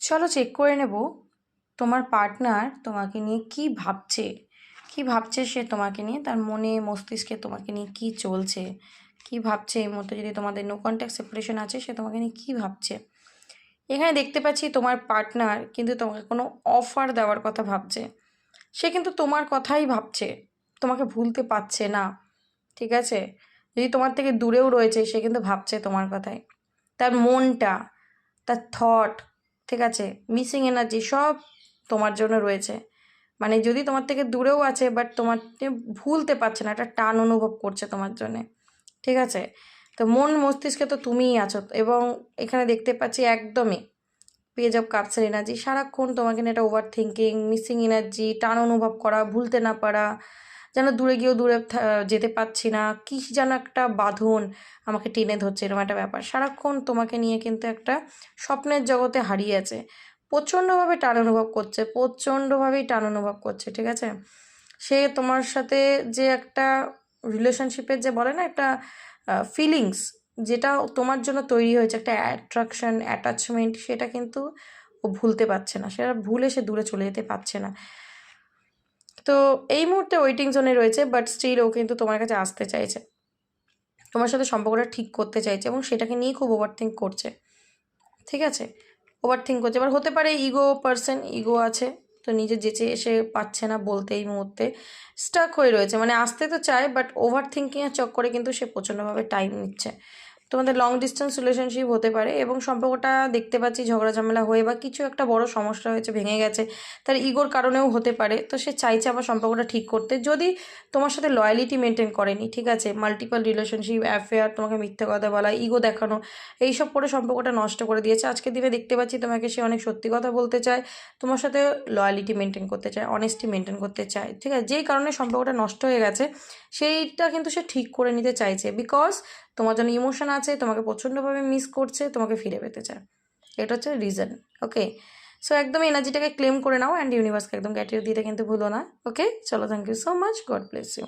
চলো চেক করে নেব তোমার পার্টনার তোমাকে নিয়ে কি ভাবছে সে তোমাকে নিয়ে, তার মনে মস্তিষ্কে তোমাকে নিয়ে কি চলছে, কি ভাবছে। এই মুহূর্তে যদি তোমাদের নো কন্ট্যাক্ট সেপারেশন আছে, সে তোমাকে নিয়ে কি ভাবছে। এখানে দেখতে পাচ্ছি তোমার পার্টনার কিন্তু তোমাকে কোনো অফার দেওয়ার কথা ভাবছে। সে কিন্তু তোমার কথাই ভাবছে, তোমাকে ভুলতে পারছে না। ঠিক আছে, যদি তোমার থেকে দূরেও রয়েছে, সে কিন্তু ভাবছে তোমার কথাই। তার মনটা, তার থট, ঠিক আছে, মিসিং এনার্জি সব তোমার জন্য রয়েছে। মানে যদি তোমার থেকে দূরেও আছে, বাট তোমাকে ভুলতে পারছে না, একটা টান অনুভব করছে তোমার জন্যে। ঠিক আছে, তো মন মস্তিষ্কে তো তুমিই আছো। এবং এখানে দেখতে পাচ্ছি একদমই পেজ অফ কাপসের এনার্জি, সারাক্ষণ তোমাকে নিয়ে একটা ওভার থিঙ্কিং, মিসিং এনার্জি, টান অনুভব করা, ভুলতে না পারা, যেন দূরে গিয়েও দূরে যেতে পারছি না, কি যেন একটা বাঁধন আমাকে টেনে ধরছে, এরকম একটা ব্যাপার। সারাক্ষণ তোমাকে নিয়ে কিন্তু একটা স্বপ্নের জগতে হারিয়ে আছে, প্রচণ্ডভাবে টান অনুভব করছে, প্রচণ্ডভাবেই টান অনুভব করছে। ঠিক আছে, সে তোমার সাথে যে একটা রিলেশনশিপের যে বলে না একটা ফিলিংস, যেটা তোমার জন্য তৈরি হয়েছে, একটা অ্যাট্রাকশন, অ্যাটাচমেন্ট, সেটা কিন্তু ও ভুলতে পারছে না, সেটা ভুলে সে দূরে চলে যেতে পারছে না। তো এই মুহূর্তে ওয়েটিং জোনে রয়েছে, বাট স্টিল ও কিন্তু তোমার কাছে আসতে চাইছে, তোমার সাথে সম্পর্কটা ঠিক করতে চাইছে, এবং সেটাকে নিয়ে খুব ওভারথিঙ্ক করছে। ঠিক আছে, ওভারথিঙ্ক করছে। এবার হতে পারে ইগো আছে, তো নিজে যেচে এসে পাচ্ছে না বলতে, এই মুহূর্তে স্টাক হয়ে রয়েছে। মানে আসতে তো চায়, বাট ওভার থিঙ্কিংয়ের চক্করে কিন্তু সে প্রচণ্ডভাবে টাইম নিচ্ছে। তোমাদের লং ডিস্টেন্স রিলেশনশিপ হতে পারে, এবং সম্পর্কটা দেখতে পাচ্ছি ঝগড়া ঝামেলা হয়ে বা কিছু একটা বড় সমস্যা হয়েছে, ভেঙে গেছে, তার ইগোর কারণেও হতে পারে। তো সে চাইছে আবার সম্পর্কটা ঠিক করতে, যদি তোমার সাথে লয়ালিটি মেনটেন করেনি। ঠিক আছে, মাল্টিপল রিলেশনশিপ, অ্যাফেয়ার, তোমাকে মিথ্যে কথা বলা, ইগো দেখানো, এইসব করে সম্পর্কটা নষ্ট করে দিয়েছে। আজকের দিনে দেখতে পাচ্ছি তোমাকে সে অনেক সত্যি কথা বলতে চায়, তোমার সাথে লয়ালিটি মেনটেন করতে চায়, অনেস্টি মেনটেন করতে চায়। ঠিক আছে, যেই কারণে সম্পর্কটা নষ্ট হয়ে গেছে, সেইটা কিন্তু সে ঠিক করে নিতে চাইছে, বিকজ তোমার জন্য ইমোশন আছে, তোমাকে প্রচণ্ডভাবে মিস করছে, তোমাকে ফিরে পেতে চায়। এটা হচ্ছে রিজন। ওকে, সো একদম এনার্জিটাকে ক্লেম করে নাও, অ্যান্ড ইউনিভার্সকে একদম গ্র্যাটিটিউড দিতে কিন্তু ভুলো না। ওকে, চলো, thank you so much, God bless you.